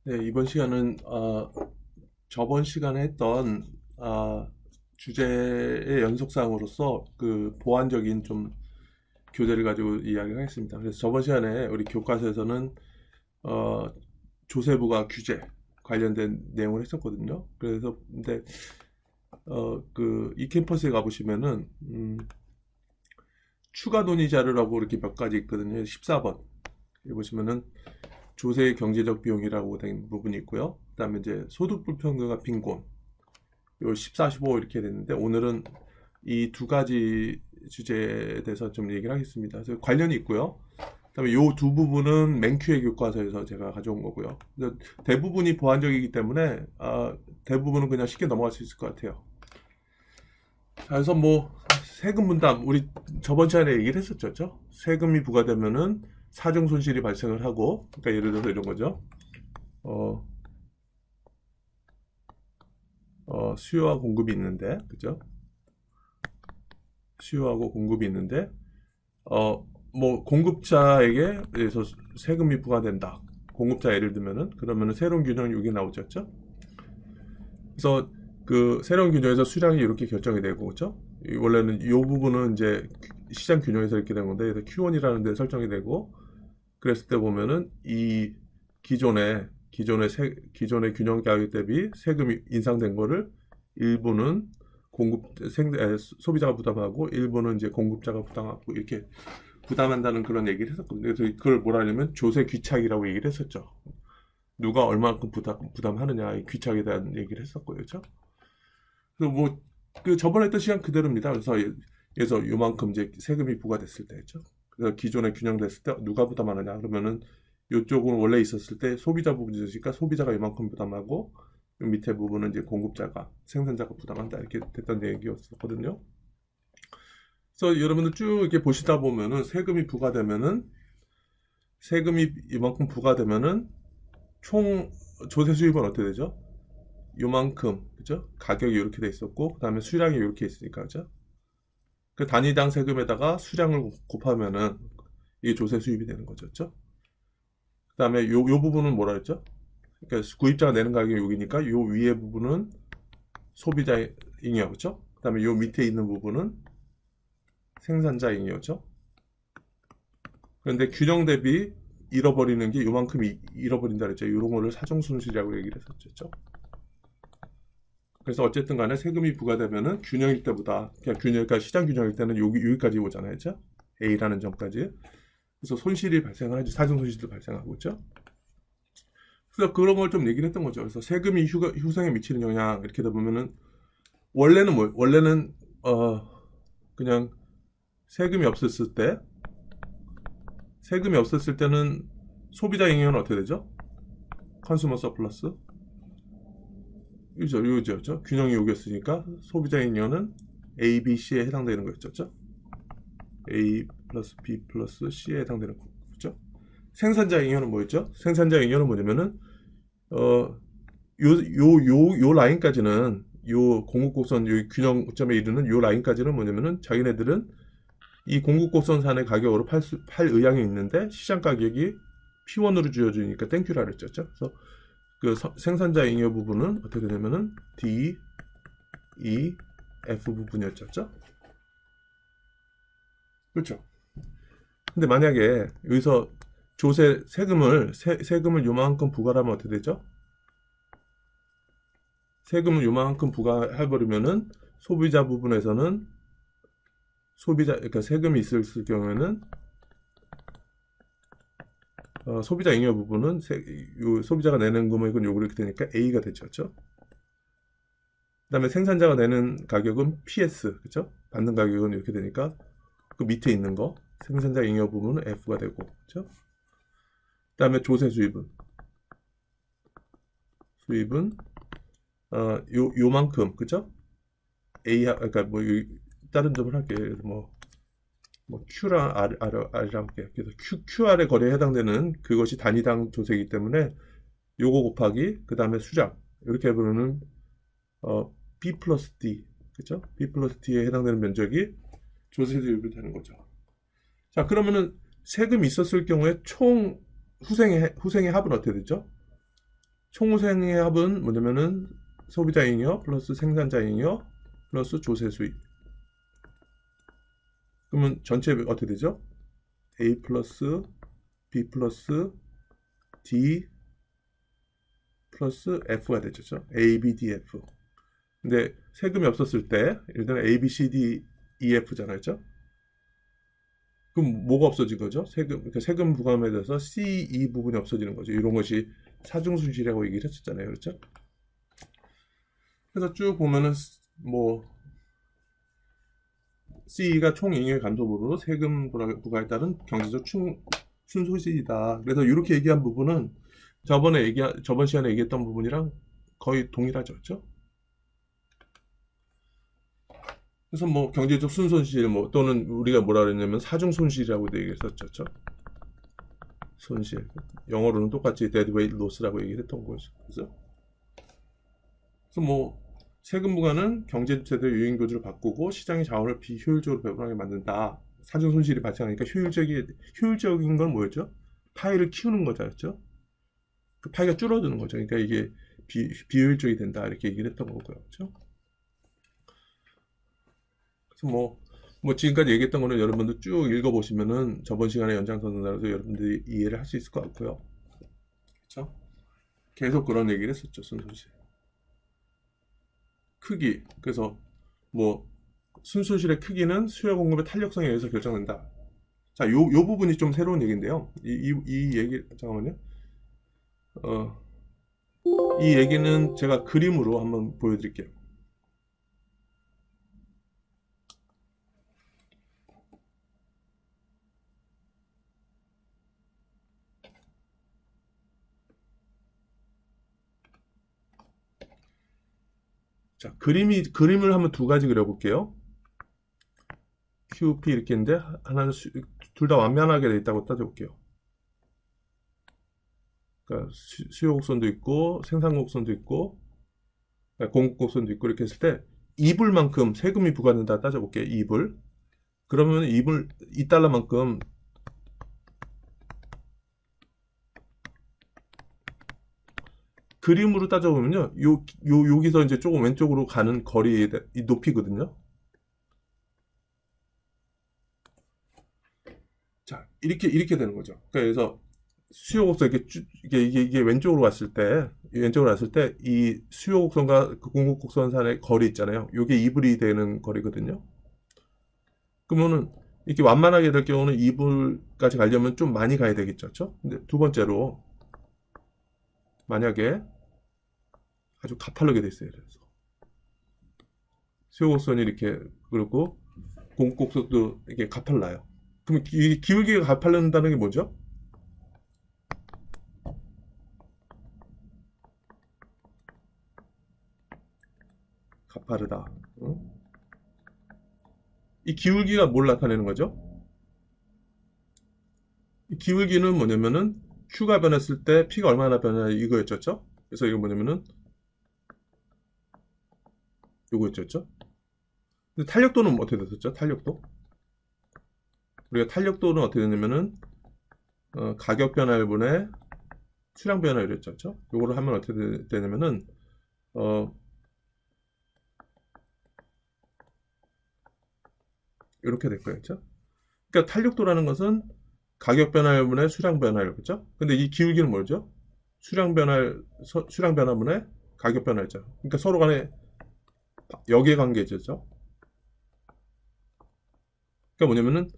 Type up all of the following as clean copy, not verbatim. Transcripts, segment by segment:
네, 이번 시간은 저번 시간에 했던 주제의 연속상으로서 그 보완적인 좀 교재를 가지고 이야기를 하겠습니다. 그래서 저번 시간에 우리 교과서에서는 어, 조세부가 규제 관련된 내용을 했었거든요. 그래서 근데 그 이캠퍼스에 가보시면은 추가 논의 자료라고 이렇게 몇 가지 있거든요. 14번 여기 보시면은 조세의 경제적 비용이라고 된 부분이 있고요. 그다음에 이제 소득 불평등과 빈곤 요 14, 15 이렇게 됐는데 오늘은 이 두 가지 주제에 대해서 좀 얘기를 하겠습니다. 그래서 관련이 있고요. 그다음에 요 두 부분은 맨큐의 교과서에서 제가 가져온 거고요. 그래서 대부분이 보완적이기 때문에 대부분은 그냥 쉽게 넘어갈 수 있을 것 같아요. 자, 그래서 뭐 세금 분담 우리 저번 시간에 얘기를 했었죠, 그죠? 세금이 부과되면은 사정 손실이 발생을 하고, 그러니까 예를 들어서 이런 거죠. 어, 수요와 공급이 있는데, 그죠? 수요하고 공급이 있는데, 뭐 공급자에게 대해서 세금이 부과된다. 공급자 예를 들면은 그러면은 새로운 균형이 여기 나오죠, 그래서 그 새로운 균형에서 수량이 이렇게 결정이 되고, 그죠? 원래는 이 부분은 이제 시장 균형에서 이렇게 된 건데, Q1이라는 데 설정이 되고, 그랬을 때 보면은 이 기존의 균형 가격 대비 세금이 인상된 거를 일부는 소비자가 부담하고 일부는 이제 공급자가 부담하고 이렇게 부담한다는 그런 얘기를 했었거든요. 그래서 그걸 뭐라 하냐면 조세 귀착이라고 얘기를 했었죠. 누가 얼마만큼 부담하느냐 이 귀착에 대한 얘기를 했었고요, 그렇죠? 그래서 뭐 그 저번에 했던 시간 그대로입니다. 그래서 요만큼 이제 세금이 부과됐을 때, 그렇죠? 그래서 기존에 균형됐을 때 누가 부담하느냐 그러면은 요쪽은 원래 있었을 때 소비자 부분이 있으니까 소비자가 이만큼 부담하고 요 밑에 부분은 이제 공급자가 생산자가 부담한다 이렇게 됐던 얘기였었거든요. 그래서 여러분들 쭉 이렇게 보시다 보면은 세금이 이만큼 부과되면은 총 조세 수입은 어떻게 되죠? 요만큼, 그죠? 가격이 이렇게 돼 있었고, 그 다음에 수량이 이렇게 있으니까, 그죠? 그 단위당 세금에다가 수량을 곱하면은 이게 조세 수입이 되는 거죠, 그죠? 그 다음에 요 부분은 뭐라 했죠? 그러니까 구입자가 내는 가격이 여기니까 요 위에 부분은 소비자 잉여, 그죠? 그 다음에 요 밑에 있는 부분은 생산자 잉여죠. 그런데 균형 대비 잃어버리는 게 요만큼 잃어버린다 그랬죠. 이런 거를 사정순실이라고 얘기를 했었죠. 그래서 어쨌든 간에 세금이 부과되면은 균형일 때보다 그냥 그러니까 시장 균형일 때는 여기까지 오잖아요. 그죠? A라는 점까지. 그래서 손실이 발생을 하죠. 사정 손실도 발생하고 있죠. 그래서 그런 걸 좀 얘기를 했던 거죠. 그래서 세금이 후생에 미치는 영향 이렇게 되다 보면은 원래는 그냥 세금이 없었을 때는 소비자 잉여는 어떻게 되죠? 컨슈머 서플러스 요죠. 균형이 여기였으니까 소비자 잉여는 A, B, C에 해당되는 거였죠. A 플러스 B 플러스 C에 해당되는 거죠. 생산자 잉여는 뭐였죠? 생산자 잉여는 뭐냐면은 요 라인까지는 요 공급곡선 요 균형점에 이르는 요 라인까지는 뭐냐면은 자기네들은 이 공급곡선산의 가격으로 팔 의향이 있는데 시장 가격이 P1으로 주어지니까 땡큐라 그랬죠. 그래서 그 생산자 잉여 부분은 어떻게 되냐면은 D, E, F 부분이었죠. 그렇죠. 근데 만약에 여기서 세금을 요만큼 부과하면 어떻게 되죠? 세금을 요만큼 부과해버리면은 소비자 부분에서는 그러니까 세금이 있을 경우에는 소비자 잉여 부분은 소비자가 내는 금액은 요거 이렇게 되니까 A가 되죠. 그 다음에 생산자가 내는 가격은 PS, 그죠? 받는 가격은 이렇게 되니까 그 밑에 있는 거 생산자 잉여 부분은 F가 되고, 그죠? 그 다음에 조세 수입은 요만큼, 그죠? 그러니까 뭐 다른 점을 할게요. 뭐 Q랑 R이라고 할게요. 그래서 QR의 거래에 해당되는 그것이 단위당 조세이기 때문에 요거 곱하기 그 다음에 수량 이렇게 해보면은 B 플러스 D, 그죠? B 플러스 D에 해당되는 면적이 조세 수입이 되는 거죠. 자, 그러면은 세금이 있었을 경우에 총 후생의 합은 어떻게 되죠? 총생의 합은 뭐냐면은 소비자잉여 플러스 생산자잉여 플러스 조세 수익. 그러면 전체 어떻게 되죠? A 플러스 B 플러스 D 플러스 F가 되죠. A, B, D, F. 근데 세금이 없었을 때 일단 A, B, C, D, E, F잖아요. 그렇죠? 그럼 뭐가 없어진 거죠? 그러니까 세금 부과함에 대해서 C, E 부분이 없어지는 거죠. 이런 것이 사중순실이라고 얘기를 했었잖아요. 그렇죠? 그래서 쭉 보면은 뭐 C가 총잉여 감소분으로 세금 부과에 따른 경제적 순소실이다. 그래서 이렇게 얘기한 부분은 저번 시간에 얘기했던 부분이랑 거의 동일하죠. 그렇죠? 그래서 뭐 경제적 순손실 뭐 또는 우리가 뭐라 그랬냐면 사중 손실이라고도 얘기했었죠. 그렇죠? 손실. 영어로는 똑같이 deadweight loss라고 얘기를 했던 거죠. 그래서 뭐 세금 부과는 경제제도 유인구조를 바꾸고 시장의 자원을 비효율적으로 배분하게 만든다. 사중 손실이 발생하니까 효율적인 건 뭐였죠? 파이를 키우는 거죠. 그 파이가 줄어드는 거죠. 그러니까 이게 비효율적이 된다 이렇게 얘기를 했던 거고요. 그렇죠? 그래서 뭐 지금까지 얘기했던 거는 여러분들 쭉 읽어보시면은 저번 시간에 연장선을 따라서 여러분들이 이해를 할 수 있을 것 같고요. 그렇죠? 계속 그런 얘기를 했었죠. 순손실. 크기. 그래서 뭐 순손실의 크기는 수요 공급의 탄력성에 의해서 결정된다. 자, 요 부분이 좀 새로운 얘기인데요. 이 얘기 잠깐만요. 이 얘기는 제가 그림으로 한번 보여드릴게요. 자, 그림을 한번 두 가지 그려볼게요. QP 이렇게 있는데 하나는 둘 다 완면하게 돼 있다고 따져볼게요. 그러니까 수요 곡선도 있고 생산 곡선도 있고 공급 곡선도 있고 이렇게 했을 때 2불만큼 세금이 부과된다 따져볼게요. 2불. 그러면 2달러만큼 그림으로 따져보면요. 여기서 이제 조금 왼쪽으로 가는 거리의 높이거든요. 자, 이렇게 되는 거죠. 그래서 수요 곡선 이게 왼쪽으로 왔을 때 이 수요 곡선과 그 공급 곡선 사이의 거리 있잖아요. 이게 2불이 되는 거리거든요. 그러면은 이렇게 완만하게 될 경우는 2불까지 가려면 좀 많이 가야 되겠죠. 그렇죠? 근데 두 번째로 만약에 아주 가파르게 돼 있어요. 그래서 수요 곡선이 이렇게 그렇고 공급 곡선도 이게 가팔라요. 그럼 기울기가 가팔른다는 게 뭐죠? 가파르다. 응? 이 기울기가 뭘 나타내는 거죠? 이 기울기는 뭐냐면은 Q가 변했을 때 P가 얼마나 변하냐 이거였죠. 그래서 이거 뭐냐면은 요거였죠. 근데 탄력도는 어떻게 됐었죠? 탄력도? 우리가 탄력도는 어떻게 되냐면은 가격 변화율분의 수량 변화율이었죠. 요거를 하면 어떻게 되냐면은 이렇게 될 거예요. 그렇죠? 그러니까 탄력도라는 것은 가격 변화율분의 수량 변화율. 그렇죠? 근데 이 기울기는 뭐죠? 수량 변화분의 가격 변화였죠. 그러니까 서로 간에 역의 관계죠. 그러니까 뭐냐면은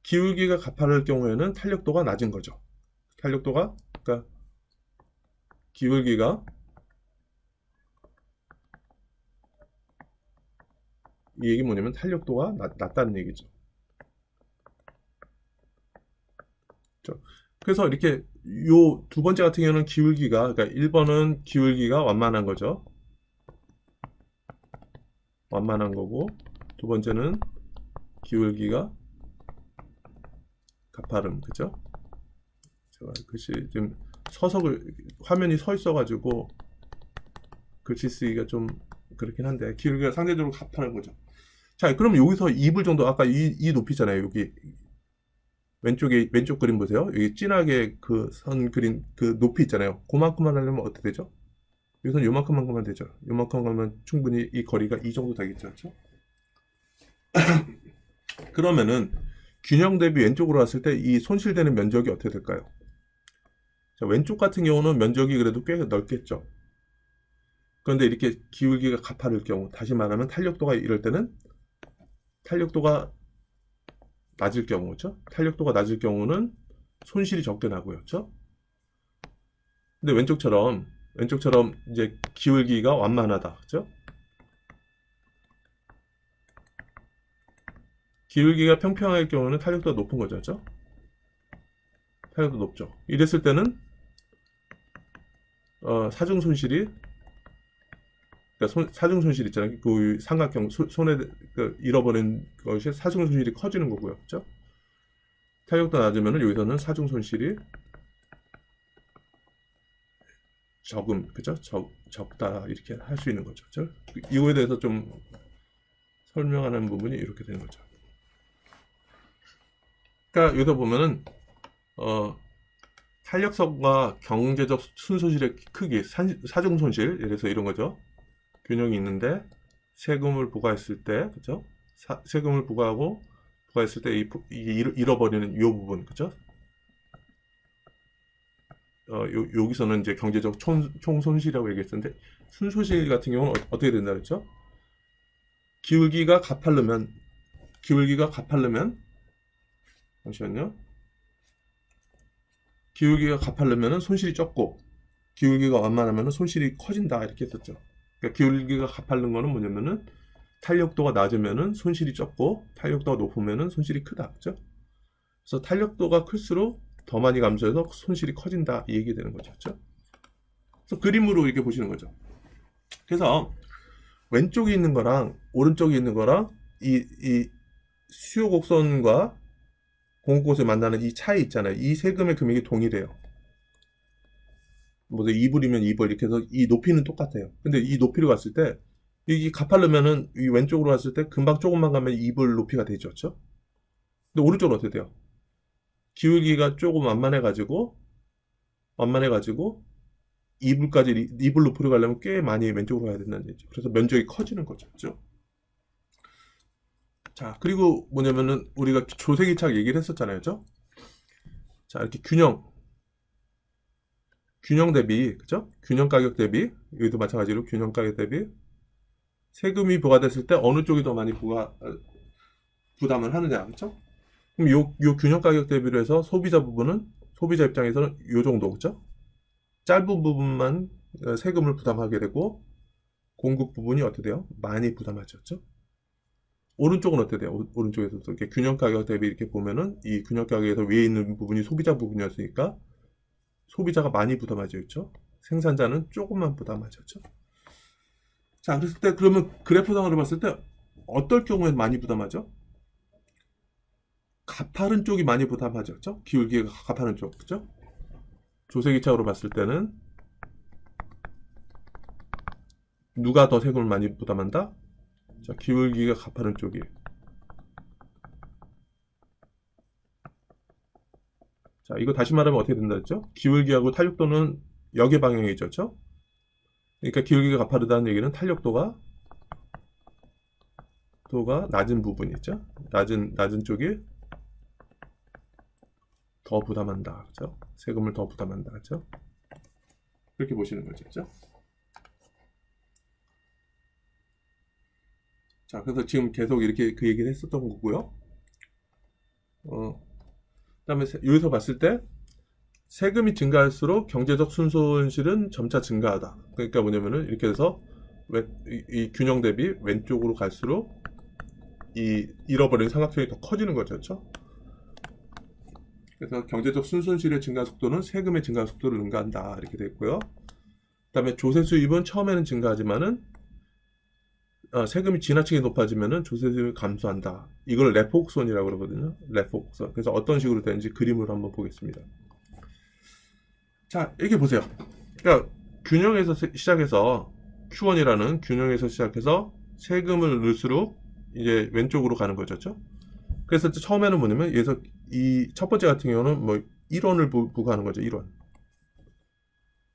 기울기가 가파를 경우에는 탄력도가 낮은 거죠. 그러니까 기울기가 이 얘기 뭐냐면 탄력도가 낮다는 얘기죠. 그래서 이렇게 요 두 번째 같은 경우는 기울기가 그러니까 1번은 기울기가 완만한 거죠. 완만한 거고 두 번째는 기울기가 가파름. 그죠? 제가 글씨 지금 화면이 서 있어가지고 글씨 쓰기가 좀 그렇긴 한데 기울기가 상대적으로 가파른 거죠. 자, 그럼 여기서 2불 정도 아까 이 높이잖아요. 여기 왼쪽 그림 보세요. 여기 진하게 그 선 그린 그 높이 있잖아요. 그만큼만 하려면 어떻게 되죠? 여기서는 요만큼만 가면 되죠. 요만큼 가면 충분히 이 거리가 이 정도 되겠죠. 그렇죠? 그러면은 균형 대비 왼쪽으로 왔을 때 이 손실되는 면적이 어떻게 될까요? 자, 왼쪽 같은 경우는 면적이 그래도 꽤 넓겠죠. 그런데 이렇게 기울기가 가파를 경우, 다시 말하면 탄력도가 이럴 때는 탄력도가 낮을 경우, 그렇죠? 탄력도가 낮을 경우는 손실이 적게 나고요, 그렇죠? 근데 왼쪽처럼 이제 기울기가 완만하다, 그렇죠? 기울기가 평평할 경우는 탄력도가 높은 거죠, 그렇죠? 탄력도 높죠. 이랬을 때는 사중 손실이, 그러니까 사중 손실 있잖아요. 그 삼각형 손에 잃어버린 것이 사중 손실이 커지는 거고요, 그렇죠? 탄력도 낮으면은 여기서는 사중 손실이 그죠? 적다 이렇게 할 수 있는 거죠, 그렇죠? 이거에 대해서 좀 설명하는 부분이 이렇게 되는 거죠. 그러니까 여기서 보면은 탄력성과 경제적 순손실의 크기, 사중 손실, 예를 들어서 이런 거죠. 균형이 있는데 세금을 부과했을 때, 그죠? 세금을 부과했을 때 잃어버리는 이 부분, 그죠? 여기서는 이제 경제적 총 손실이라고 얘기했었는데 순손실 같은 경우는 어떻게 된다 그랬죠? 기울기가 가파르면 잠시만요. 기울기가 가파르면 손실이 적고 기울기가 완만하면 손실이 커진다 이렇게 했었죠. 그러니까 기울기가 가파른 거는 뭐냐면은 탄력도가 낮으면은 손실이 적고 탄력도가 높으면은 손실이 크다, 그죠? 그래서 탄력도가 클수록 더 많이 감소해서 손실이 커진다 이 얘기 되는 거죠, 그렇죠? 그래서 그림으로 이렇게 보시는 거죠. 그래서 왼쪽에 있는 거랑 오른쪽에 있는 거랑 이 수요 곡선과 공급곳에 만나는 이 차이 있잖아요. 이 세금의 금액이 동일해요. 뭐 2불이면 2불 이렇게 해서 이 높이는 똑같아요. 근데 이 높이를 갔을 때 이게 가파르면은 이 왼쪽으로 갔을 때 금방 조금만 가면 2불 높이가 되죠, 그렇죠? 근데 오른쪽은 어떻게 돼요? 기울기가 조금 완만해가지고 2불 높이로 가려면 꽤 많이 왼쪽으로 가야 된다는 얘기죠. 그래서 면적이 커지는 거죠, 그렇죠? 자, 그리고 뭐냐면은 우리가 조세기착 얘기를 했었잖아요, 그죠? 자, 이렇게 균형 대비, 그죠? 균형 가격 대비, 여기도 마찬가지로 균형 가격 대비 세금이 부과됐을 때 어느 쪽이 더 많이 부담을 하느냐, 그죠? 그럼 요 균형 가격 대비로 해서 소비자 입장에서는 요 정도, 그죠? 짧은 부분만 세금을 부담하게 되고 공급 부분이 어떻게 돼요? 많이 부담하죠, 그죠? 오른쪽은 어떻게 돼요? 오른쪽에서 이렇게 균형 가격 대비 이렇게 보면은 이 균형 가격에서 위에 있는 부분이 소비자 부분이었으니까 소비자가 많이 부담하죠, 그렇죠? 생산자는 조금만 부담하죠, 그렇죠? 자, 그랬을 때 그러면 그래프상으로 봤을 때 어떨 경우에 많이 부담하죠? 가파른 쪽이 많이 부담하죠, 그렇죠? 기울기가 가파른 쪽, 그렇죠? 조세기차로 봤을 때는 누가 더 세금을 많이 부담한다? 자, 기울기가 가파른 쪽이. 자, 이거 다시 말하면 어떻게 된다 했죠? 기울기하고 탄력도는 역의 방향이죠, 그렇죠? 그러니까 기울기가 가파르다는 얘기는 탄력도가 낮은 부분이죠. 낮은 쪽이 더 부담한다, 그렇죠? 세금을 더 부담한다, 그렇죠? 그렇게 보시는 거죠, 그렇죠? 자, 그래서 지금 계속 이렇게 그 얘기를 했었던 거고요. 그다음에 여기서 봤을 때 세금이 증가할수록 경제적 순손실은 점차 증가하다. 그러니까 뭐냐면은 이렇게 해서 이 균형 대비 왼쪽으로 갈수록 이 잃어버린 삼각형이 더 커지는 거죠, 그렇죠? 그래서 경제적 순손실의 증가 속도는 세금의 증가 속도를 능가한다 이렇게 돼 있고요. 그다음에 조세 수입은 처음에는 증가하지만은 세금이 지나치게 높아지면은 조세 수입이 감소한다. 이걸 레포곡선이라고 그러거든요. 레포곡선. 그래서 어떤 식으로 되는지 그림으로 한번 보겠습니다. 자, 이렇게 보세요. 그러니까 균형에서 시작해서 Q1이라는 균형에서 시작해서 세금을 넣을수록 이제 왼쪽으로 가는 거죠, 그렇죠? 그래서 처음에는 뭐냐면 여기서 이 첫 번째 같은 경우는 뭐 1원을 부과하는 거죠, 1원.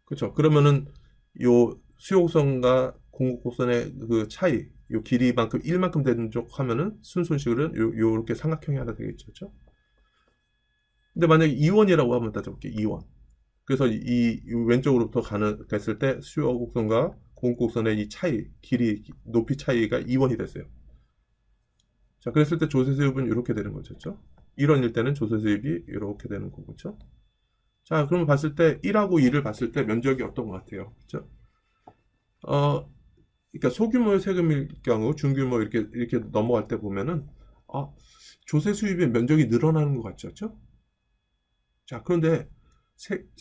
그렇죠? 그러면은 요 수요곡선과 공급곡선의 그 차이, 요 길이만큼 1만큼 되는 쪽 하면은 순손실은 요렇게 삼각형이 하나 되겠죠. 그렇죠? 근데 만약에 2원이라고 한번 따져볼게요. 2원. 그래서 이 왼쪽으로부터 됐을 때 수요곡선과 공급곡선의 이 차이, 길이, 높이 차이가 2원이 됐어요. 자, 그랬을 때 조세 수입은 이렇게 되는 거죠. 그렇죠? 1원일 때는 조세 수입이 이렇게 되는 거고, 그렇죠? 자, 그러면 봤을 때 1하고 2를 봤을 때 면적이 어떤 것 같아요? 그렇죠? 그러니까 소규모의 세금일 경우 중규모 이렇게 넘어갈 때 보면은 조세 수입의 면적이 늘어나는 것 같죠? 그렇죠? 자, 그런데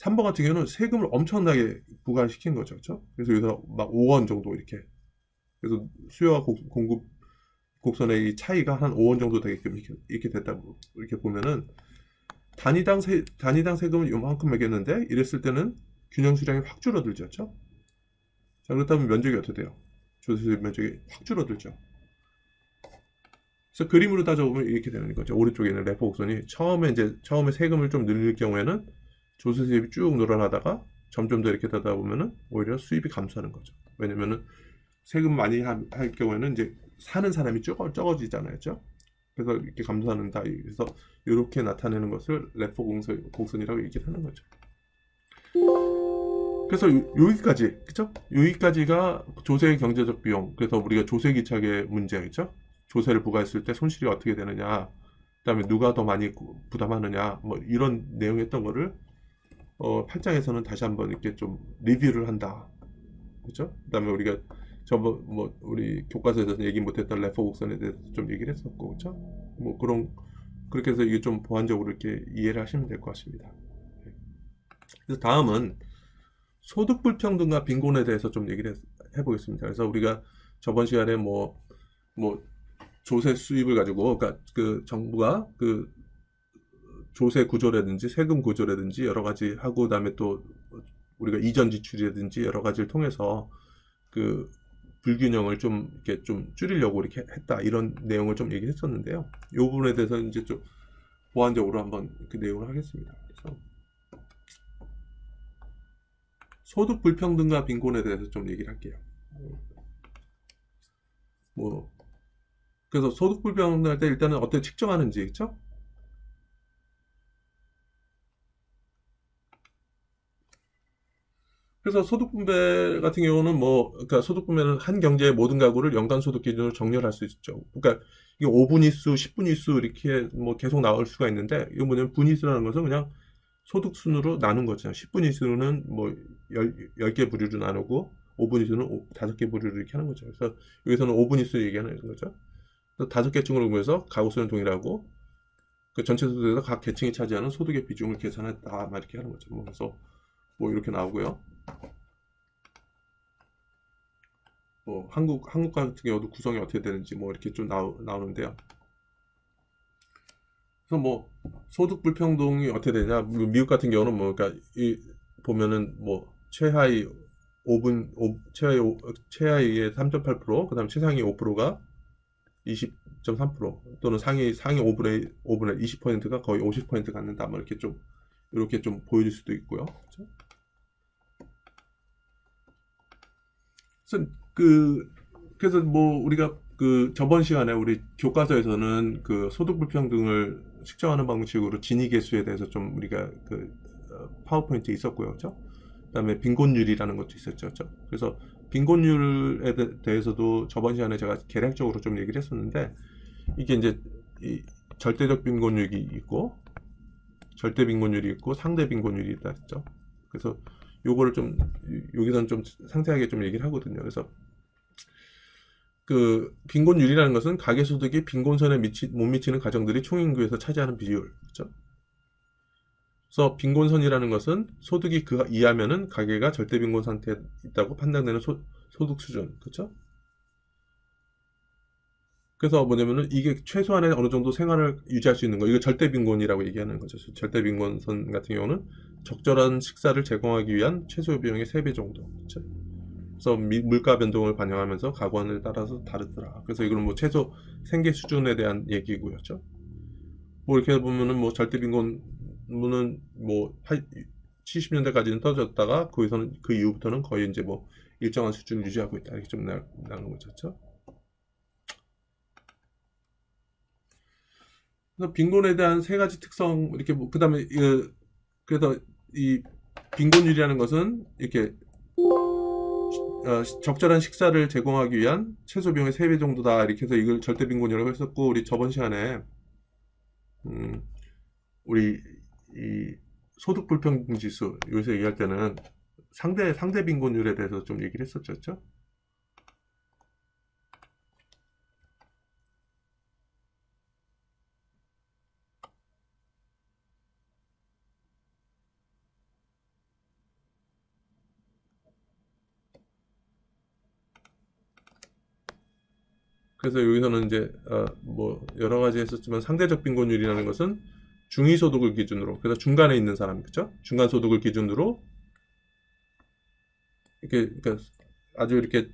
3번 같은 경우는 세금을 엄청나게 부과시킨 거죠. 그렇죠? 그래서 여기서 막 5원 정도 이렇게. 그래서 수요와 공급 곡선의 이 차이가 한 5원 정도 되게끔 이렇게 됐다고 이렇게 보면은 단위당 세금을 요만큼 매겼는데 이랬을 때는 균형 수량이 확 줄어들죠. 그렇죠? 자, 그렇다면 면적이 어떻게 돼요? 조세 수입 면적이 확 줄어들죠. 그래서 그림으로 따져보면 이렇게 되는 거죠. 오른쪽에 있는 래퍼 곡선이 처음에 세금을 좀 늘릴 경우에는 조세 수입이 쭉 늘어나다가 점점 더 이렇게 되다 보면은 오히려 수입이 감소하는 거죠. 왜냐면은 세금 많이 할 경우에는 이제 사는 사람이 적어지잖아요. 그렇죠? 그래서 이렇게 감소하는다. 그래서 이렇게 나타내는 것을 래퍼 곡선이라고 얘기하는 거죠. 그래서 여기까지, 그쵸? 여기까지가 조세의 경제적 비용. 그래서 우리가 조세 기착의 문제겠죠? 조세를 부과했을 때 손실이 어떻게 되느냐, 그다음에 누가 더 많이 부담하느냐, 뭐 이런 내용이었던 거를 8장에서는 다시 한번 이렇게 좀 리뷰를 한다. 그렇죠? 그다음에 우리가 우리 교과서에서 얘기 못했던 래퍼 곡선에 대해서 좀 얘기를 했었고, 그렇죠? 뭐 그렇게 해서 이게 좀 보완적으로 이렇게 이해를 하시면 될 것 같습니다. 그래서 다음은 소득 불평등과 빈곤에 대해서 좀 얘기를 해보겠습니다. 그래서 우리가 저번 시간에 뭐 조세 수입을 가지고, 그러니까 그 정부가 그 조세 구조라든지 세금 구조라든지 여러 가지 하고, 그다음에 또 우리가 이전 지출이라든지 여러 가지를 통해서 그 불균형을 좀 이렇게 좀 줄이려고 이렇게 했다, 이런 내용을 좀 얘기했었는데요. 이 부분에 대해서 이제 좀 보완적으로 한번 그 내용을 하겠습니다. 그래서 소득 불평등과 빈곤에 대해서 좀 얘기를 할게요. 그래서 소득 불평등 할 때 일단은 어떻게 측정하는지, 그렇죠? 그래서 소득 분배 같은 경우는 그러니까 소득 분배는 한 경제의 모든 가구를 연간 소득 기준으로 정렬할 수 있죠. 그러니까 이게 5분위수, 10분위수 이렇게 계속 나올 수가 있는데, 이거 뭐냐면 분위수라는 것은 그냥 소득 순으로 나눈 거죠. 10분위수는 10개 부류로 나누고 5분위수는 5개 부류로 이렇게 하는 거죠. 그래서 여기서는 5분위수 얘기하는 거죠. 그래서 5개 층으로 구해서 가구 수는 동일하고 그 전체 소득에서 각 계층이 차지하는 소득의 비중을 계산했다, 막 이렇게 하는 거죠. 그래서 이렇게 나오고요. 한국 같은 경우도 구성이 어떻게 되는지 이렇게 좀 나오는데요. 그래서 소득 불평등이 어떻게 되냐, 미국 같은 경우는 그러니까 보면은 최하위 3.8%, 그다음 최상위 5%가 20.3%, 또는 상위 5분의 20%가 거의 50% 갖는다, 이렇게 좀 보여줄 수도 있고요. 그렇죠? 그래서 우리가 그 저번 시간에 우리 교과서에서는 그 소득 불평등을 측정하는 방식으로 지니계수에 대해서 좀 우리가 파워포인트에 있었고요. 그렇죠? 그다음에 빈곤율이라는 것도 있었죠. 그렇죠? 그래서 빈곤율에 대해서도 저번 시간에 제가 개략적으로 좀 얘기를 했었는데, 이게 이제 이 절대적 빈곤율이 있고 절대 빈곤율이 있고 상대 빈곤율이 있다 했죠. 그래서 요거를 좀 여기서는 좀 상세하게 좀 얘기를 하거든요. 그래서 그 빈곤율이라는 것은 가계소득이 빈곤선에 못 미치는 가정들이 총인구에서 차지하는 비율, 그렇죠? 그래서 빈곤선이라는 것은 소득이 그 이하면은 가계가 절대 빈곤 상태에 있다고 판단되는 소득 수준, 그렇죠? 그래서 뭐냐면은 이게 최소한의 어느 정도 생활을 유지할 수 있는 거, 이거 절대 빈곤이라고 얘기하는 거죠. 절대 빈곤선 같은 경우는 적절한 식사를 제공하기 위한 최소 비용의 3배 정도, 그렇죠? 그래서 물가 변동을 반영하면서 가구원에 따라서 다르더라. 그래서 이거는 최소 생계 수준에 대한 얘기고요. 그렇죠? 이렇게 보면은 절대 빈곤은 70년대까지는 떨어졌다가 그 이후부터는 거의 이제 일정한 수준을 유지하고 있다. 이렇게 좀 나오는 거죠. 그래서 빈곤에 대한 세 가지 특성, 이렇게 뭐, 그 다음에, 그래서 이 빈곤율이라는 것은 이렇게 적절한 식사를 제공하기 위한 최소 비용의 3배 정도다. 이렇게 해서 이걸 절대 빈곤이라고 했었고, 우리 저번 시간에 우리 이 소득 불평등 지수 요새 얘기할 때는 상대 빈곤율에 대해서 좀 얘기를 했었죠. 그렇죠? 그래서 여기서는 이제 뭐 여러 가지 했었지만 상대적 빈곤율이라는 것은 중위소득을 기준으로, 그래서 중간에 있는 사람, 그렇죠? 중간 소득을 기준으로 이렇게 그러니까 아주 이렇게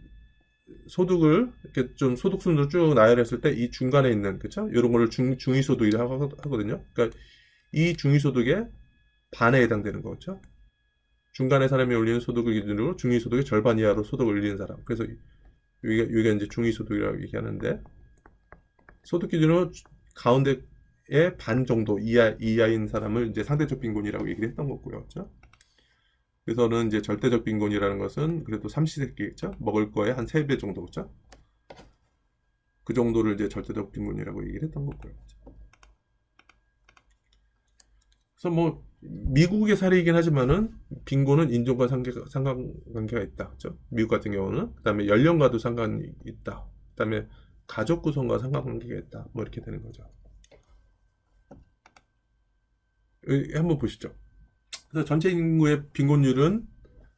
소득을 이렇게 좀 소득 순으로 쭉 나열했을 때 이 중간에 있는, 그렇죠? 이런 거를 중위소득이라고 하거든요. 그러니까 이 중위소득의 반에 해당되는 거죠. 중간에 사람이 올리는 소득을 기준으로 중위소득의 절반 이하로 소득을 올리는 사람. 그래서 여기가 이제 중위소득이라고 얘기하는데, 소득 기준으로 가운데의 반 정도 이하인 사람을 이제 상대적 빈곤이라고 얘기를 했던 거고요. 그렇죠? 그래서는 이제 절대적 빈곤이라는 것은 그래도 삼시세끼겠죠? 먹을 거에 한 3배 정도, 그렇죠? 그 정도를 이제 절대적 빈곤이라고 얘기를 했던 거고요. 그렇죠? 그래서 뭐 미국의 사례이긴 하지만은 빈곤은 인종과 상관관계가 있다. 그렇죠? 미국 같은 경우는 그다음에 연령과도 상관이 있다. 그다음에 가족 구성과 상관관계가 있다. 뭐 이렇게 되는 거죠. 여기 한번 보시죠. 그래서 전체 인구의 빈곤율은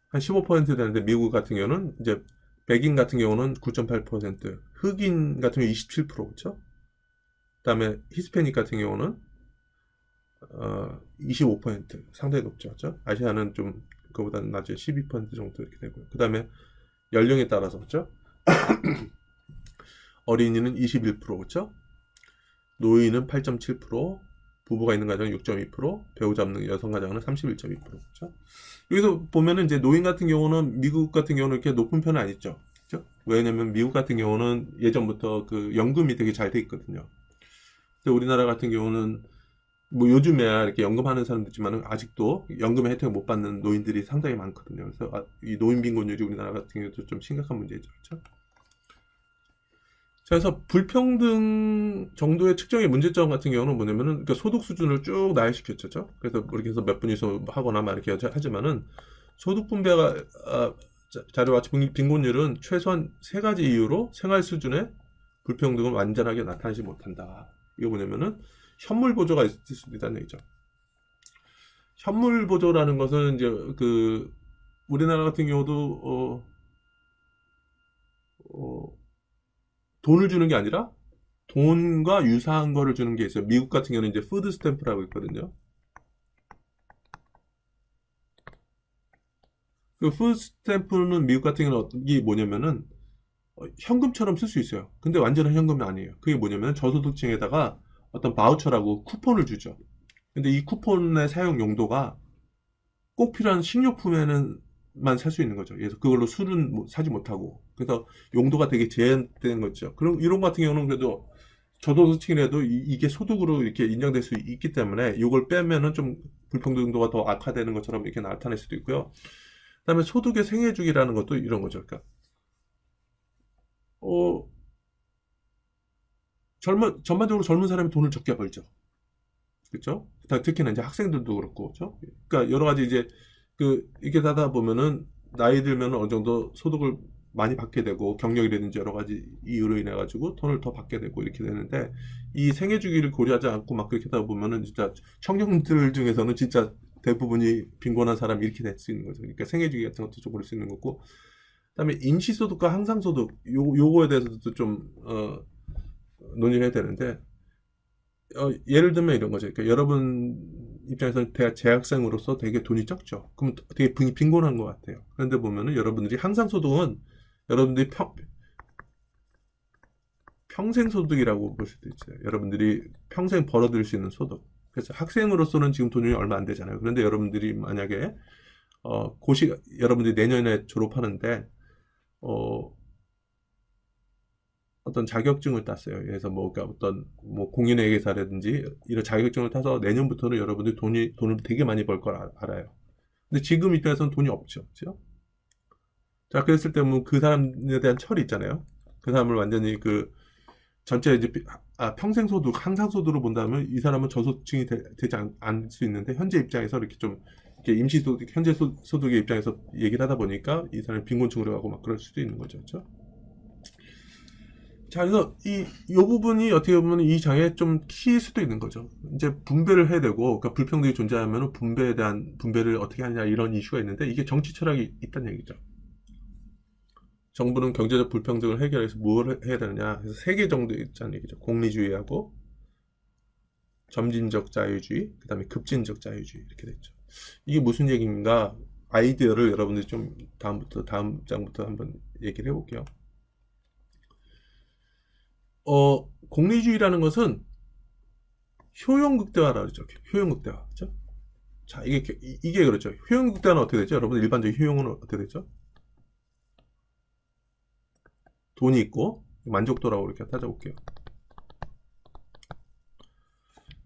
한 15% 되는데, 미국 같은 경우는 이제 백인 같은 경우는 9.8%, 흑인 같은 경우 27%, 그렇죠? 그다음에 히스패닉 같은 경우는 25%, 상당히 높죠. 그렇죠? 아시아는 좀 그거보다는 낮게 12% 정도 이렇게 되고요. 그다음에 연령에 따라서, 그렇죠? 어린이는 21%, 그렇죠? 노인은 8.7%, 부부가 있는 가정은 6.2%, 배우자 없는 여성 가정은 31.2%. 그렇죠? 여기서 보면은 이제 노인 같은 경우는 미국 같은 경우는 이렇게 높은 편은 아니죠. 그렇죠? 왜냐면 미국 같은 경우는 예전부터 그 연금이 되게 잘 돼 있거든요. 근데 우리나라 같은 경우는 뭐 요즘에야 이렇게 연금하는 사람도 있지만 아직도 연금의 혜택을 못 받는 노인들이 상당히 많거든요. 그래서 이 노인 빈곤율이 우리나라 같은 경우도 좀 심각한 문제죠. 그렇죠? 그래서 불평등 정도의 측정의 문제점 같은 경우는 뭐냐면은, 그러니까 소득 수준을 쭉 나열시켰죠. 그래서 이렇게 해서 몇 분이서 하거나 막 이렇게 하지만은, 소득 분배가 자료와 빈곤율은 최소한 3가지 이유로 생활 수준의 불평등을 완전하게 나타내지 못한다. 이거 뭐냐면은 현물 보조가 있을 수도 있다는 얘기죠. 현물 보조라는 것은 이제 그 우리나라 같은 경우도 돈을 주는 게 아니라 돈과 유사한 거를 주는 게 있어요. 미국 같은 경우는 이제 푸드 스탬프라고 있거든요. 그 푸드 스탬프는 미국 같은 경우는 이게 뭐냐면은 현금처럼 쓸 수 있어요. 근데 완전한 현금이 아니에요. 그게 뭐냐면 저소득층에다가 어떤 바우처라고 쿠폰을 주죠. 근데 이 쿠폰의 사용 용도가 꼭 필요한 식료품에는 만 살 수 있는 거죠. 그래서 그걸로 술은 사지 못하고, 그래서 용도가 되게 제한된 거죠. 그럼 이런 같은 경우는 그래도 저소득층이라도 이게 소득으로 이렇게 인정될 수 있기 때문에 이걸 빼면은 좀 불평등도가 더 악화되는 것처럼 이렇게 나타낼 수도 있고요. 그다음에 소득의 생애주기라는 것도 이런 거죠. 그러니까 전반적으로 젊은 사람이 돈을 적게 벌죠. 그렇죠? 특히나 이제 학생들도 그렇고, 그렇죠? 그러니까 여러 가지 이제 이렇게 하다 보면은 나이 들면 어느 정도 소득을 많이 받게 되고, 경력이라든지 여러 가지 이유로 인해 가지고 돈을 더 받게 되고 이렇게 되는데, 이 생애 주기를 고려하지 않고 막 그렇게 하다 보면은 진짜 청년들 중에서는 진짜 대부분이 빈곤한 사람이 이렇게 될 수 있는 거죠. 그러니까 생애 주기 같은 것도 좀 그럴 수 있는 거고, 그다음에 임시소득과 항상소득 요거에 대해서도 좀 논의를 해야 되는데, 예를 들면 이런 거죠. 그러니까 여러분 입장에서 재학생으로서 되게 돈이 적죠. 그럼 되게 빈곤한 것 같아요. 그런데 보면은 여러분들이 항상소득은 여러분들이 평생 소득이라고 볼 수도 있어요. 여러분들이 평생 벌어들일 수 있는 소득. 그래서 학생으로서는 지금 돈이 얼마 안 되잖아요. 그런데 여러분들이 만약에 여러분들이 내년에 졸업하는데 어, 어떤 자격증을 땄어요. 그래서 뭐, 그러니까 어떤 뭐 공인회계사라든지 이런 자격증을 타서 내년부터는 여러분들이 돈을 되게 많이 벌 걸 알아요. 근데 지금 입장에서는 돈이 없죠. 그죠? 자, 그랬을 때 뭐 그 사람에 대한 철이 있잖아요. 그 사람을 완전히 그 전체 이제 평생 소득, 항상 소득으로 본다면 이 사람은 저소득층이 되지 않을 수 있는데 현재 입장에서 이렇게 좀 이렇게 임시 소득, 현재 소득의 입장에서 얘기를 하다 보니까 이 사람이 빈곤층으로 가고 막 그럴 수도 있는 거죠. 그렇죠? 자, 그래서 이 부분이 어떻게 보면 이 장애의 좀 키일 수도 있는 거죠. 이제 분배를 해야 되고, 그러니까 불평등이 존재하면 분배에 대한 분배를 어떻게 하느냐 이런 이슈가 있는데 이게 정치 철학이 있다는 얘기죠. 정부는 경제적 불평등을 해결해서 뭘 해야 되느냐. 그래서 세 개 정도 있다는 얘기죠. 공리주의하고 점진적 자유주의, 그 다음에 급진적 자유주의 이렇게 됐죠. 이게 무슨 얘기인가? 아이디어를 여러분들이 좀 다음 장부터 한번 얘기를 해볼게요. 공리주의라는 것은 효용극대화라고 그러죠. 효용극대화. 그렇죠? 자, 이게 그렇죠. 효용극대화는 어떻게 되죠? 여러분 일반적인 효용은 어떻게 되죠? 돈이 있고 만족도라고 이렇게 따져볼게요.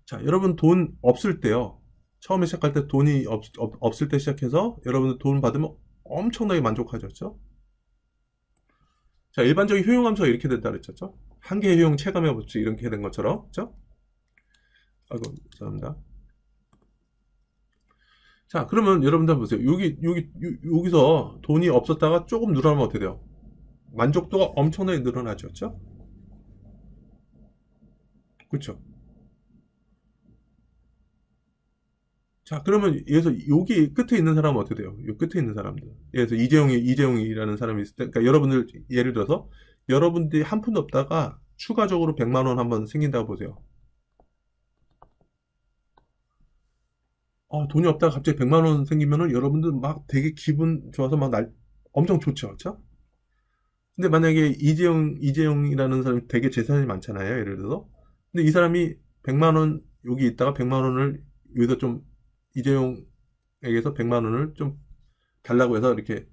자, 여러분 돈 없을 때요. 처음에 시작할 때 돈이 없을 때 시작해서 여러분들 돈 받으면 엄청나게 만족하죠. 그렇죠? 자, 일반적인 효용함수가 이렇게 된다 그랬죠. 한계의 효용 체감의 법칙 이렇게 된 것처럼. 그렇죠? 아이고, 죄송합니다. 자, 그러면 여러분들 보세요. 여기서 돈이 없었다가 조금 늘어나면 어떻게 돼요? 만족도가 엄청나게 늘어나죠. 그렇죠? 그렇죠? 자, 그러면 여기서 여기 끝에 있는 사람은 어떻게 돼요? 이 끝에 있는 사람들. 예를 들어서 이재용이라는 사람이 있을 때, 그러니까 여러분들 예를 들어서 여러분들이 한 푼도 없다가 추가적으로 100만 원 한번 생긴다고 보세요. 돈이 없다가 갑자기 100만 원 생기면은 여러분들 막 되게 기분 좋아서 막 엄청 좋죠. 그렇죠? 근데 만약에 이재용이라는 사람이 되게 재산이 많잖아요. 예를 들어서. 근데 이 사람이 100만 원 여기 있다가 100만 원을 여기서 좀 이재용에게서 100만 원을 좀 달라고 해서 이렇게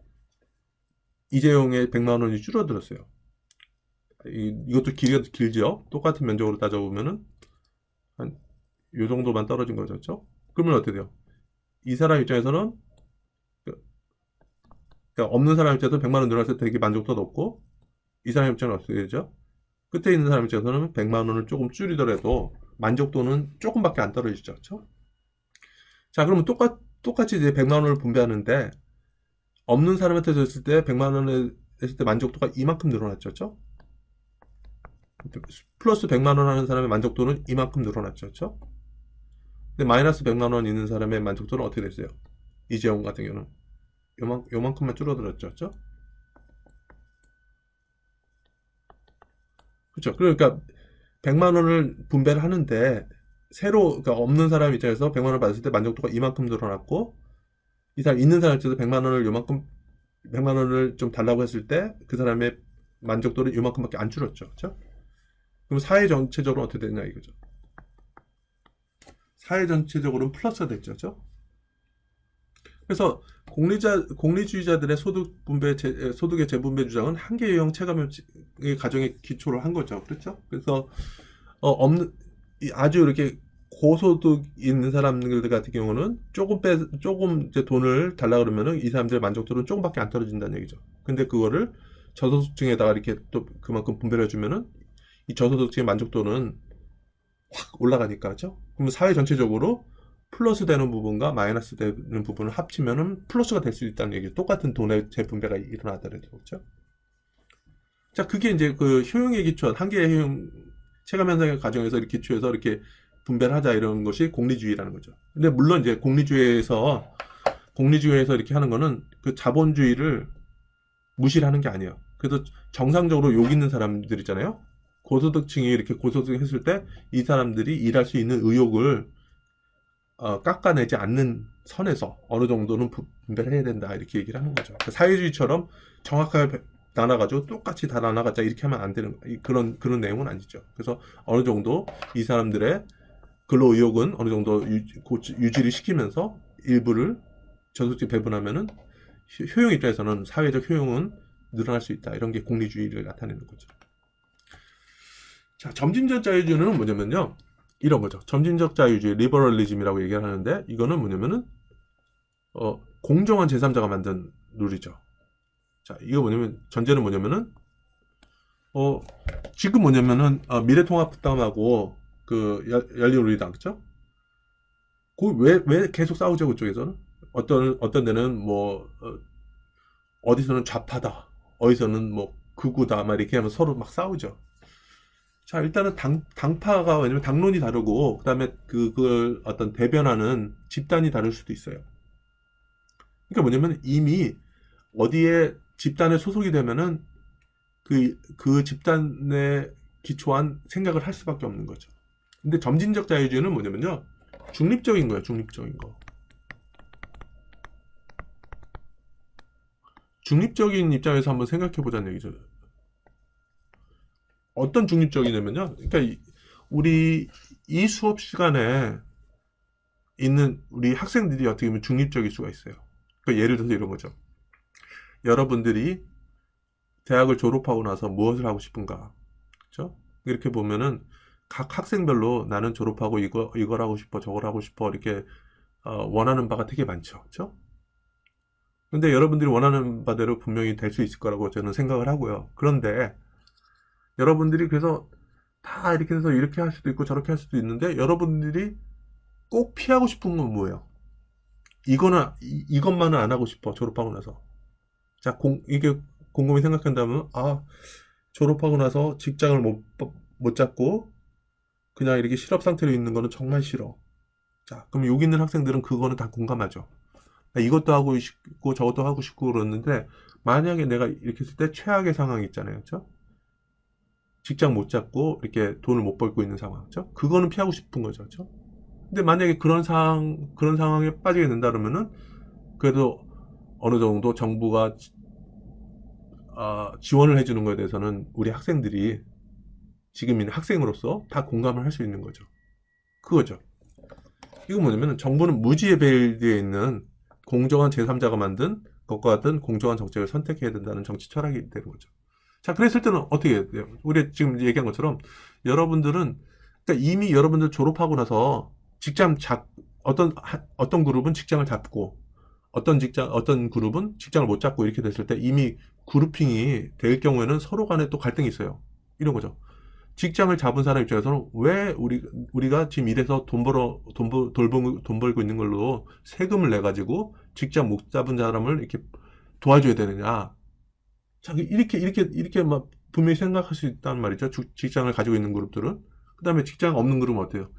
이재용의 100만 원이 줄어들었어요. 이것도 길이가 길죠. 똑같은 면적으로 따져보면은 한 요 정도만 떨어진 거죠. 그렇죠? 그러면 어떻게 돼요? 이 사람 입장에서는 그러니까 없는 사람 입장에서 100만 원 늘어났을 때 되게 만족도가 높고 이 사람 입장은 어떻게 되죠? 끝에 있는 사람 입장에서는 100만 원을 조금 줄이더라도 만족도는 조금밖에 안 떨어지죠. 그렇죠? 자, 그러면 똑같이 이제 100만 원을 분배하는데 없는 사람한테 줬을 때 100만 원을 했을 때 만족도가 이만큼 늘어났죠. 그렇죠? 플러스 100만 원 하는 사람의 만족도는 이만큼 늘어났죠. 그렇죠? 근데 마이너스 100만 원 있는 사람의 만족도는 어떻게 됐어요? 이재용 같은 경우는 요만큼만 줄어들었죠. 그렇죠? 그렇죠. 그러니까 100만 원을 분배를 하는데 그러니까 없는 사람 입장에서 100만 원을 받았을 때 만족도가 이만큼 늘어났고 이 사람 있는 사람 입장에서 100만 원을 요만큼 100만 원을 좀 달라고 했을 때 그 사람의 만족도는 요만큼밖에 안 줄었죠. 그렇죠? 그럼 사회 전체적으로 어떻게 되냐 이거죠. 사회 전체적으로는 플러스가 됐죠. 그렇죠? 그래서 공리주의자들의 소득의 재분배 주장은 한계 유형 체감의 가정에 기초를 한 거죠. 그렇죠? 그래서 아주 이렇게 고소득 있는 사람들 같은 경우는 조금 이제 돈을 달라 그러면은 이 사람들의 만족도는 조금밖에 안 떨어진다는 얘기죠. 근데 그거를 저소득층에다가 이렇게 또 그만큼 분배를 해주면은 이 저소득층의 만족도는 확 올라가니까, 그렇죠? 그러면 사회 전체적으로 플러스 되는 부분과 마이너스 되는 부분을 합치면은 플러스가 될 수 있다는 얘기죠. 똑같은 돈의 재분배가 일어나더라도, 그렇죠? 자, 그게 이제 그 효용에 기초한 한계의 효용 체감 현상의 과정에서 이렇게 기초해서 이렇게 분배를 하자 이런 것이 공리주의라는 거죠. 근데 물론 이제 공리주의에서 이렇게 하는 거는 그 자본주의를 무시를 하는 게 아니에요. 그래서 정상적으로 여기 있는 사람들 있잖아요. 고소득층이 이렇게 고소득 했을 때 이 사람들이 일할 수 있는 의욕을 깎아내지 않는 선에서 어느 정도는 분배를 해야 된다 이렇게 얘기를 하는 거죠. 그러니까 사회주의처럼 정확하게 나눠가지고 똑같이 다 나눠가자 이렇게 하면 안 되는 그런 내용은 아니죠. 그래서 어느 정도 이 사람들의 근로 의욕은 어느 정도 유지를 시키면서 일부를 저소득층 배분하면은 효용 입장에서는 사회적 효용은 늘어날 수 있다. 이런 게 공리주의를 나타내는 거죠. 자, 점진적 자유주의는 뭐냐면요. 이런 거죠. 점진적 자유주의, 리버럴리즘이라고 얘기를 하는데 이거는 뭐냐면은 공정한 제3자가 만든 룰이죠. 자, 이거 뭐냐면 전제는 뭐냐면은 지금 뭐냐면은 미래통합당하고 그 열린우리당 그죠? 왜 계속 싸우죠 그쪽에서는? 어떤 데는 뭐 어디서는 좌파다, 어디서는 뭐 극우다, 막 이렇게 하면 서로 막 싸우죠. 자, 일단은 당파가 왜냐면 당론이 다르고 그다음에 그걸 어떤 대변하는 집단이 다를 수도 있어요. 그러니까 뭐냐면 이미 어디에 집단에 소속이 되면은 그 집단에 기초한 생각을 할 수밖에 없는 거죠. 근데 점진적 자유주의는 뭐냐면요. 중립적인 거예요. 중립적인 거. 중립적인 입장에서 한번 생각해 보자는 얘기죠. 어떤 중립적이냐면요. 그러니까 우리 이 수업 시간에 있는 우리 학생들이 어떻게 보면 중립적일 수가 있어요. 그러니까 예를 들어서 이런 거죠. 여러분들이 대학을 졸업하고 나서 무엇을 하고 싶은가? 그렇죠? 이렇게 보면은 각 학생별로 나는 졸업하고 이걸 하고 싶어, 저걸 하고 싶어 이렇게 원하는 바가 되게 많죠. 그렇죠? 근데 여러분들이 원하는 바대로 분명히 될 수 있을 거라고 저는 생각을 하고요. 그런데 여러분들이 그래서 다 이렇게 해서 이렇게 할 수도 있고 저렇게 할 수도 있는데 여러분들이 꼭 피하고 싶은 건 뭐예요? 이것만은 안 하고 싶어. 졸업하고 나서. 자, 이게 곰곰이 생각한다면 졸업하고 나서 직장을 못 잡고 그냥 이렇게 실업 상태로 있는 거는 정말 싫어. 자, 그럼 여기 있는 학생들은 그거는 다 공감하죠. 이것도 하고 싶고 저것도 하고 싶고 그러는데 만약에 내가 이렇게 했을 때 최악의 상황이 있잖아요. 그렇죠? 직장 못 잡고 이렇게 돈을 못 벌고 있는 상황. 그렇죠? 그거는 피하고 싶은 거죠. 그렇죠? 근데 만약에 그런 상황에 빠지게 된다 그러면은 그래도 어느 정도 정부가 지원을 해주는 거에 대해서는 우리 학생들이 지금 있는 학생으로서 다 공감을 할 수 있는 거죠. 그거죠. 이거 뭐냐면 정부는 무지에 배일되어 있는 공정한 제3자가 만든 것과 같은 공정한 정책을 선택해야 된다는 정치 철학이 되는 거죠. 자, 그랬을 때는 어떻게 해야 돼요? 우리 지금 얘기한 것처럼 여러분들은 그러니까 이미 여러분들 졸업하고 나서 어떤 그룹은 직장을 잡고 어떤 그룹은 직장을 못 잡고 이렇게 됐을 때 이미 그룹핑이 될 경우에는 서로 간에 또 갈등이 있어요. 이런 거죠. 직장을 잡은 사람 입장에서는 왜 우리가 지금 이래서 돈 벌고 있는 걸로 세금을 내 가지고 직장 못 잡은 사람을 이렇게 도와줘야 되느냐. 자, 이렇게 막 분명히 생각할 수 있단 말이죠. 직장을 가지고 있는 그룹들은. 그다음에 직장 없는 그룹은 어때요?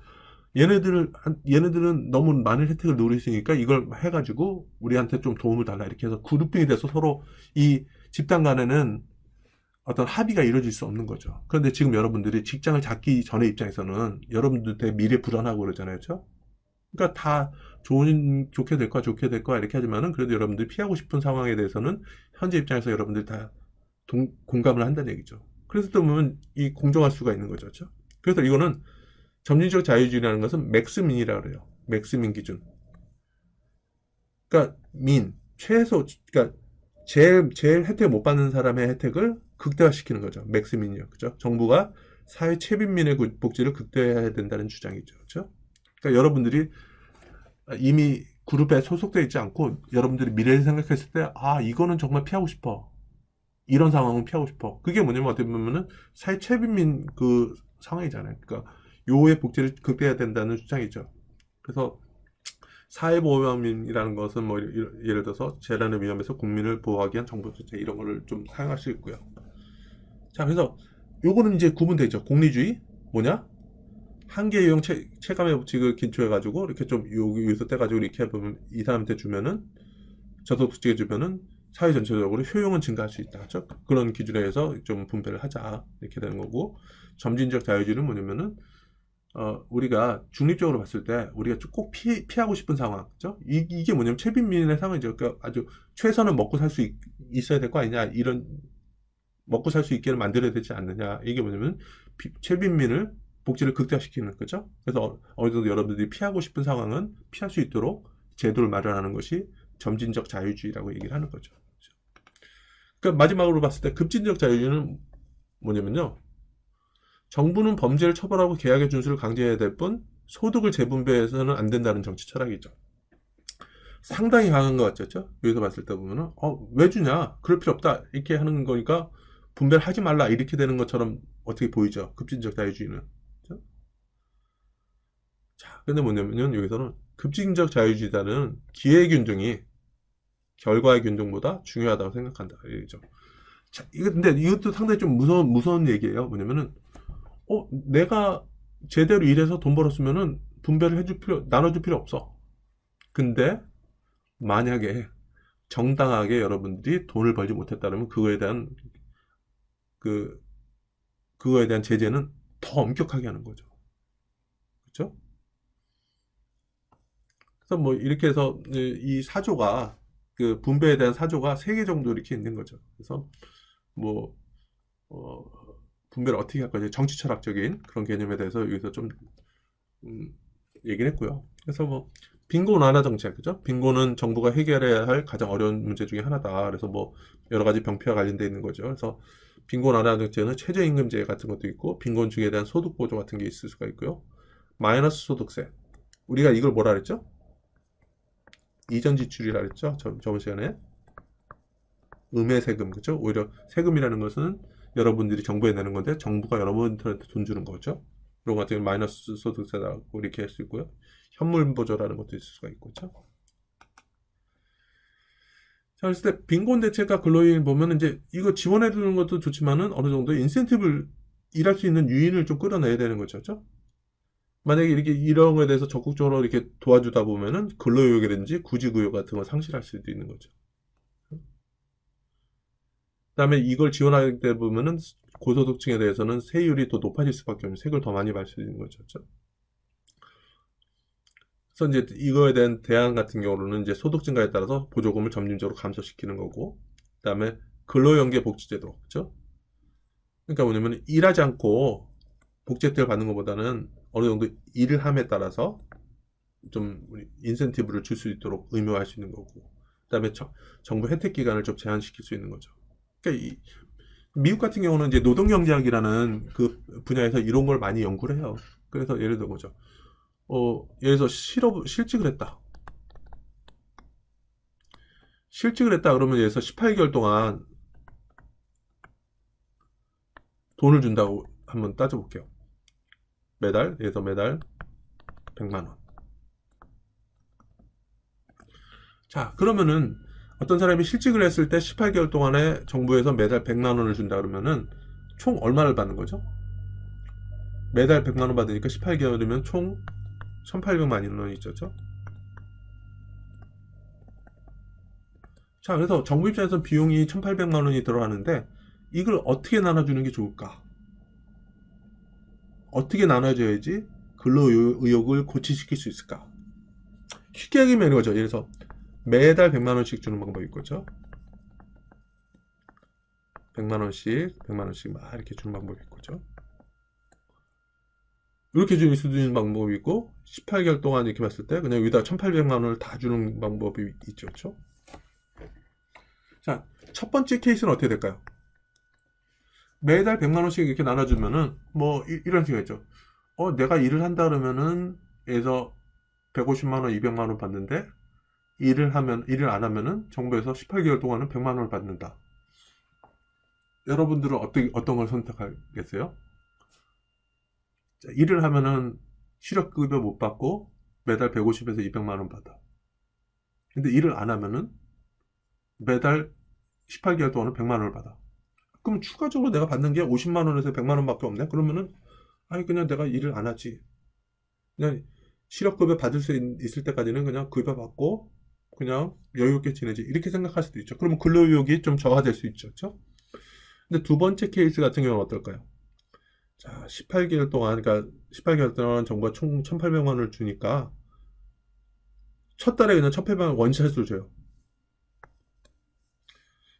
얘네들은 너무 많은 혜택을 누리시니까 이걸 해가지고 우리한테 좀 도움을 달라 이렇게 해서 그룹핑이 돼서 서로 이 집단 간에는 어떤 합의가 이루어질 수 없는 거죠. 그런데 지금 여러분들이 직장을 잡기 전의 입장에서는 여러분들 되게 미래 불안하고 그러잖아요. 그렇죠? 그러니까 다 좋게 될 거야 이렇게 하지만은 그래도 여러분들이 피하고 싶은 상황에 대해서는 현재 입장에서 여러분들이 다 공감을 한다는 얘기죠. 그래서 또 보면 이 공정할 수가 있는 거죠. 그렇죠? 그래서 이거는 점진적 자유주의라는 것은 맥스민이라고 그래요. 맥스민 기준. 그러니까 그러니까 제일 혜택 못 받는 사람의 혜택을 극대화시키는 거죠. 맥스민이요. 그죠? 정부가 사회 최빈민의 복지를 극대화해야 된다는 주장이죠. 그죠? 그러니까 여러분들이 이미 그룹에 소속되어 있지 않고 여러분들이 미래를 생각했을 때 이거는 정말 피하고 싶어. 이런 상황은 피하고 싶어. 그게 뭐냐면 어떻게 보면은 사회 최빈민 그 상황이잖아요. 그러니까 요의 복지를 극대화해야 된다는 주장이죠. 그래서 사회보호망이라는 것은 뭐 예를 들어서 재난의 위험에서 국민을 보호하기 위한 정부 정책 이런 거를 좀 사용할 수 있고요. 자, 그래서 요거는 이제 구분되죠. 공리주의 뭐냐? 한계 유형 체감의 법칙을 기초해가지고 이렇게 좀 여기서 떼가지고 이렇게 해보면 이 사람한테 주면은 저소득층에 주면은 사회 전체적으로 효용은 증가할 수 있다. 그렇죠? 그런 기준에 의해서 좀 분배를 하자 이렇게 되는 거고 점진적 자유주의는 뭐냐면은 우리가 중립적으로 봤을 때 우리가 꼭 피하고 싶은 상황, 그죠? 이게 뭐냐면 최빈민의 상황이죠. 그러니까 아주 최선은 먹고 살 수 있어야 될 거 아니냐, 이런 먹고 살 수 있게 만들어야 되지 않느냐. 이게 뭐냐면 최빈민을 복지를 극대화시키는 거죠. 그래서 어느 정도 여러분들이 피하고 싶은 상황은 피할 수 있도록 제도를 마련하는 것이 점진적 자유주의라고 얘기를 하는 거죠. 그러니까 마지막으로 봤을 때 급진적 자유주의는 뭐냐면요. 정부는 범죄를 처벌하고 계약의 준수를 강제해야 될 뿐 소득을 재분배해서는 안 된다는 정치 철학이죠. 상당히 강한 것 같죠? 여기서 봤을 때 보면은 왜 주냐? 그럴 필요 없다. 이렇게 하는 거니까 분배를 하지 말라. 이렇게 되는 것처럼 어떻게 보이죠? 급진적 자유주의는. 그렇죠? 자, 근데 뭐냐면 여기서는 급진적 자유주의자는 기회의 균등이 결과의 균등보다 중요하다고 생각한다. 이죠. 자, 근데 이것도 상당히 좀 무서운 얘기예요. 뭐냐면은 내가 제대로 일해서 돈 벌었으면은 분배를 나눠줄 필요 없어. 근데 만약에 정당하게 여러분들이 돈을 벌지 못했다면 그거에 대한 제재는 더 엄격하게 하는 거죠. 그렇죠? 그래서 뭐 이렇게 해서 이 사조가 그 분배에 대한 사조가 3개 정도 이렇게 있는 거죠. 그래서 뭐 분배를 어떻게 할 거지? 정치 철학적인 그런 개념에 대해서 여기서 좀 얘기를 했고요. 그래서 뭐 빈곤 완화 정책, 그죠? 빈곤은 정부가 해결해야 할 가장 어려운 문제 중에 하나다. 그래서 뭐 여러 가지 병폐와 관련돼 있는 거죠. 그래서 빈곤 완화 정책은 최저임금제 같은 것도 있고 빈곤층에 대한 소득 보조 같은 게 있을 수가 있고요. 마이너스 소득세. 우리가 이걸 뭐라 그랬죠? 이전 지출이라 그랬죠? 저번 시간에. 음의 세금, 그죠? 오히려 세금이라는 것은 여러분들이 정부에 내는 건데 정부가 여러분들한테 돈 주는 거죠. 그런 것 같은 마이너스 소득세라고 이렇게 할 수 있고요. 현물 보조라는 것도 있을 수가 있고, 그렇죠? 자, 그랬을 때 빈곤 대책과 근로인 보면 이제 이거 지원해 주는 것도 좋지만은 어느 정도 인센티브를 일할 수 있는 유인을 좀 끌어내야 되는 거죠, 그렇죠? 만약에 이렇게 이런 거에 대해서 적극적으로 이렇게 도와주다 보면은 근로의욕이라든지 구직의욕 같은 걸 상실할 수도 있는 거죠. 그다음에 이걸 지원할 때 보면은 고소득층에 대해서는 세율이 더 높아질 수밖에 없는 세금을 더 많이 받을 수 있는 거죠. 그렇죠? 그래서 이제 이거에 대한 대안 같은 경우는 이제 소득 증가에 따라서 보조금을 점진적으로 감소시키는 거고, 그다음에 근로연계 복지제도, 그렇죠? 그러니까 뭐냐면 일하지 않고 복지 혜택을 받는 것보다는 어느 정도 일을 함에 따라서 좀 인센티브를 줄 수 있도록 의무화할 수 있는 거고, 그다음에 정부 혜택 기간을 좀 제한시킬 수 있는 거죠. 그러니까 미국 같은 경우는 이제 노동경제학이라는 그 분야에서 이런 걸 많이 연구를 해요. 그래서 예를 들어 보죠. 예를 들어서 실직을 했다. 실직을 했다 그러면 예를 들어서 18개월 동안 돈을 준다고 한번 따져볼게요. 매달 100만 원. 자, 그러면은 어떤 사람이 실직을 했을 때 18개월 동안에 정부에서 매달 100만 원을 준다 그러면은 총 얼마를 받는 거죠? 매달 100만 원 받으니까 18개월이면 총 1,800만 원이 있죠. 자, 그래서 정부 입장에서 비용이 1,800만 원이 들어가는데 이걸 어떻게 나눠주는 게 좋을까? 어떻게 나눠줘야지 근로의욕을 고취시킬 수 있을까? 쉽게 얘기하면 이거죠. 예를 들어서 매달 100만 원씩 주는 방법이 있겠죠. 100만 원씩 막 이렇게 주는 방법이 있겠죠. 이렇게 줄 수 있는 방법이 있고 18개월 동안 이렇게 봤을 때 그냥 여기다 1,800만 원을 다 주는 방법이 있죠. 그렇죠? 자, 첫 번째 케이스는 어떻게 될까요? 매달 100만 원씩 이렇게 나눠주면은 뭐 이런 식이가 있죠. 내가 일을 한다 그러면은 에서 150만 원, 200만 원 받는데 일을 안 하면은 정부에서 18개월 동안은 100만 원을 받는다. 여러분들은 어떤 걸 선택하겠어요? 자, 일을 하면은 실업급여 못 받고 매달 150에서 200만 원 받아. 근데 일을 안 하면은 매달 18개월 동안은 100만 원을 받아. 그럼 추가적으로 내가 받는 게 50만 원에서 100만 원밖에 없네? 그러면은 그냥 내가 일을 안 하지. 그냥 실업급여 받을 수 있을 때까지는 그냥 급여 받고 그냥 여유롭게 지내지. 이렇게 생각할 수도 있죠. 그러면 근로의욕이 좀 저하될 수 있죠. 그렇죠? 근데 두 번째 케이스 같은 경우는 어떨까요? 자, 18개월 동안, 그러니까 18개월 동안 정부가 총 1,800만 원을 주니까 첫 달에 그냥 1,800만 원 원샷으로 줘요.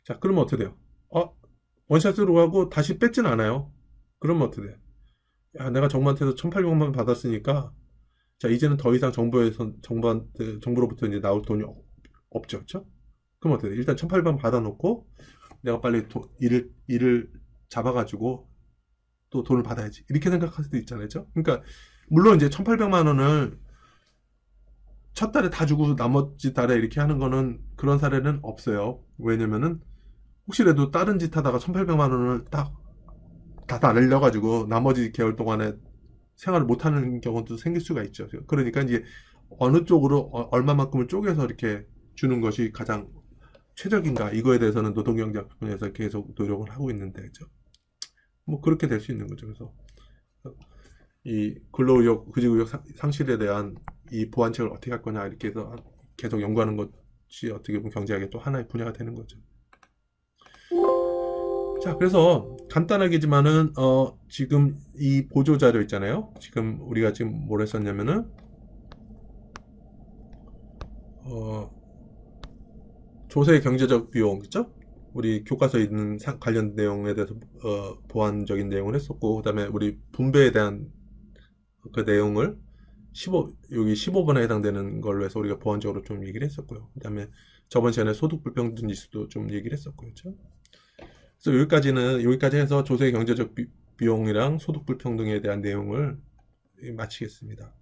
자, 그러면 어떻게 돼요? 원샷으로 하고 다시 뺏진 않아요. 그러면 어떻게 돼? 야, 내가 정부한테서 1,800만 원 받았으니까 자, 이제는 더 이상 정부로부터 이제 나올 돈이 없죠. 그렇죠? 그럼 어떻게 돼? 일단 1,800만 원 받아놓고 내가 빨리 일을 잡아가지고 또 돈을 받아야지. 이렇게 생각할 수도 있잖아요. 그러니까 물론 이제 1,800만 원을 첫 달에 다 주고 나머지 달에 이렇게 하는 거는 그런 사례는 없어요. 왜냐면은 혹시라도 다른 짓 하다가 1,800만 원을 딱 다 날려가지고 나머지 개월 동안에 생활을 못하는 경우도 생길 수가 있죠. 그러니까 이제 어느 쪽으로 얼마만큼을 쪼개서 이렇게 주는 것이 가장 최적인가, 이거에 대해서는 노동경제학분에서 계속 노력을 하고 있는데, 그죠? 뭐 그렇게 될 수 있는 거죠. 그래서 이 근로의욕, 의지의욕 상실에 대한 이 보완책을 어떻게 할 거냐, 이렇게 해서 계속 연구하는 것이 어떻게 보면 경제학의 또 하나의 분야가 되는 거죠. 자, 그래서 간단하게지만은 지금 이 보조 자료 있잖아요. 지금 우리가 지금 뭘 했었냐면은 조세의 경제적 비용, 그죠? 우리 교과서에 있는 관련 내용에 대해서 보완적인 내용을 했었고, 그다음에 우리 분배에 대한 그 내용을 여기 15번에 해당되는 걸로 해서 우리가 보완적으로 좀 얘기를 했었고요. 그다음에 저번 시간에 소득 불평등 지수도 좀 얘기를 했었고요. 그렇죠? 그래서 여기까지 해서 조세의 경제적 비용이랑 소득 불평등에 대한 내용을 마치겠습니다.